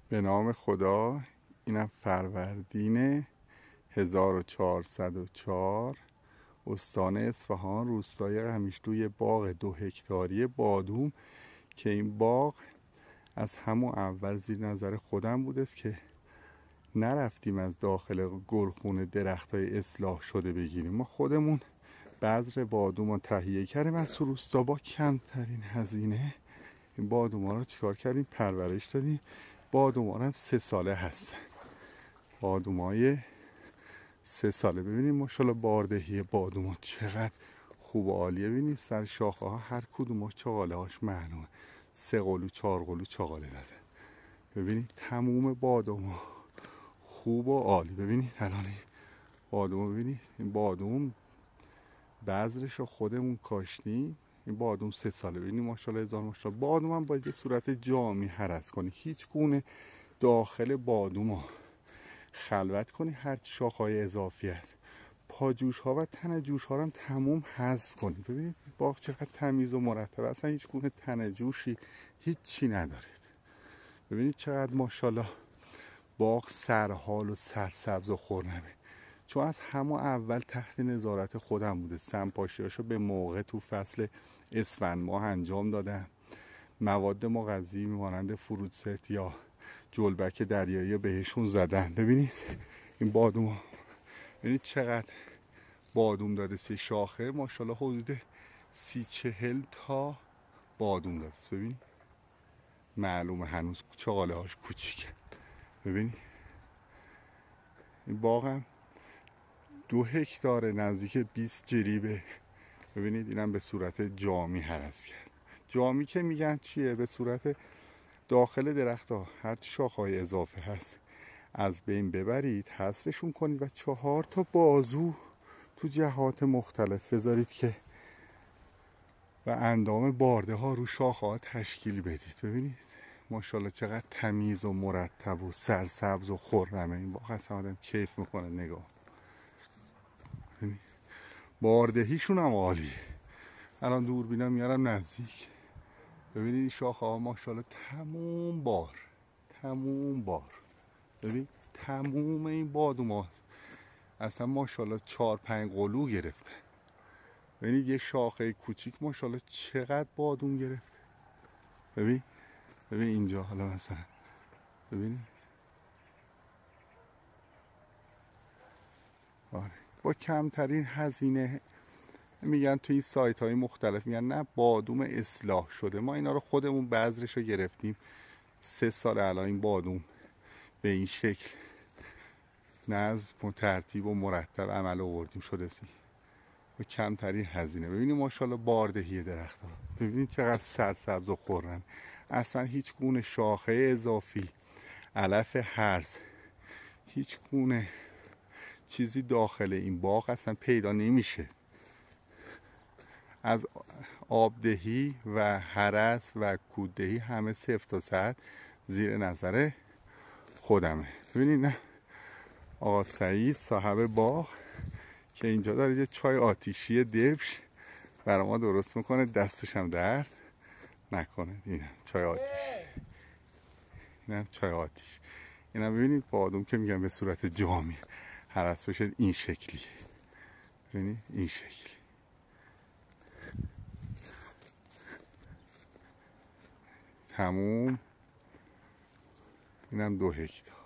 به نام خدا. اینم فروردین 1404 استان اصفهان، روستای قمیشلو، یه باغ 2 هکتاری بادوم که این باغ از همون اول زیر نظر خودم بودست که نرفتیم از داخل گلخونه درختای اصلاح شده بگیریم. ما خودمون بذر بادوم رو تهیه کردیم از تو روستا با کمترین هزینه. این بادوم ها رو چیکار کردیم؟ پرورش دادیم. بادوم ها هم 3 ساله هستن. بادوم های 3 ساله. ببینید ماشاءالله باردهی بادوم ها چقدر خوب و عالیه. ببینید سر شاخه ها هر کدوم چاقاله هاش معلومه. 3 قلو 4 قلو چاقاله داده. ببینید تموم بادوم ها خوب و عالی. ببینید الان بادوم، ببینید این بادوم بذرش رو خودمون کاشتیم. این بادوم 3 ساله. ببینید ماشاءالله هزار ماشاءالله. بادوم هم باید به صورت جامی هرس کنی. هیچ گونه داخل بادوم ها خلوت کنی. هر شاخهای اضافی است پاجوش ها و تنه جوش ها رو هم تموم حذف کنی. ببینید باغ چقدر تمیز و مرتب، اصلا هیچ گونه تنه جوشی هیچی ندارید. ببینید چقدر ماشاءالله باغ سرحال و سرسبز و خرمه. چون از همون اول تحت نظارت خودم بوده. سمپاشیاشو به موقع تو فصل اسفند ماه انجام دادم. مواد مغذی مانند فروتست یا جلبک دریایی بهشون زدن. ببینید این بادوم ها، ببینید چقدر بادوم داده. 3 شاخه ماشاءالله حدود 30-40 تا بادوم داده. ببینید معلومه هنوز چاقاله هاش کوچیکه. ببینید این باغ هم 2 هکتار، نزدیک 20 جریبه. ببینید اینم به صورت جامی هرس کرد. جامی که میگن چیه؟ به صورت داخل درخت ها هر شاخهای اضافه هست از بین ببرید، حذفشون کنید و 4 تا بازو تو جهات مختلف بذارید که و اندام بارده ها رو شاخه ها تشکیل بدید. ببینید ماشاءالله چقدر تمیز و مرتب و سرسبز و خرمه. این باغ اصلا آدم کیف میکنه نگاه. باردهیشون هم عالیه. الان دوربینم میارم نزدیک. ببینید این شاخه ها ماشاءالله تموم بار. ببین تموم این بادوم ها اصلا ماشاءالله 4-5 قلو گرفته. ببینید یه شاخه کوچیک ماشاءالله چقدر بادوم گرفته. ببین اینجا حالا مثلا ببینید. آره با کمترین هزینه. میگن تو این سایت های مختلف میگن نه بادوم اصلاح شده. ما اینا رو خودمون بذرش رو گرفتیم. 3 سال الان این بادوم به این شکل نظم و ترتیب و مرتب عمل آوردیم شده با کمترین هزینه. ببینید ماشاءالله باردهی درخت ها. ببینید چقدر سرسبز و خرم. اصلا هیچ گونه شاخه اضافی، علف هرز، هیچ گونه چیزی داخل این باغ اصلا پیدا نمیشه. از آبدهی و هرس و کوددهی همه 0 تا 100 زیر نظر خودمه. ببینید نه آقا سعید صاحب باغ که اینجا داره یه چای آتیشی دبش برای ما درست میکنه، دستش هم درد نکنه. اینم چای آتیش، اینم چای آتیش. اینم ببینید بادوم که میگم به صورت جامی هرس بشه این شکلی. ببینید این شکلی تموم. اینم 2 هکتار.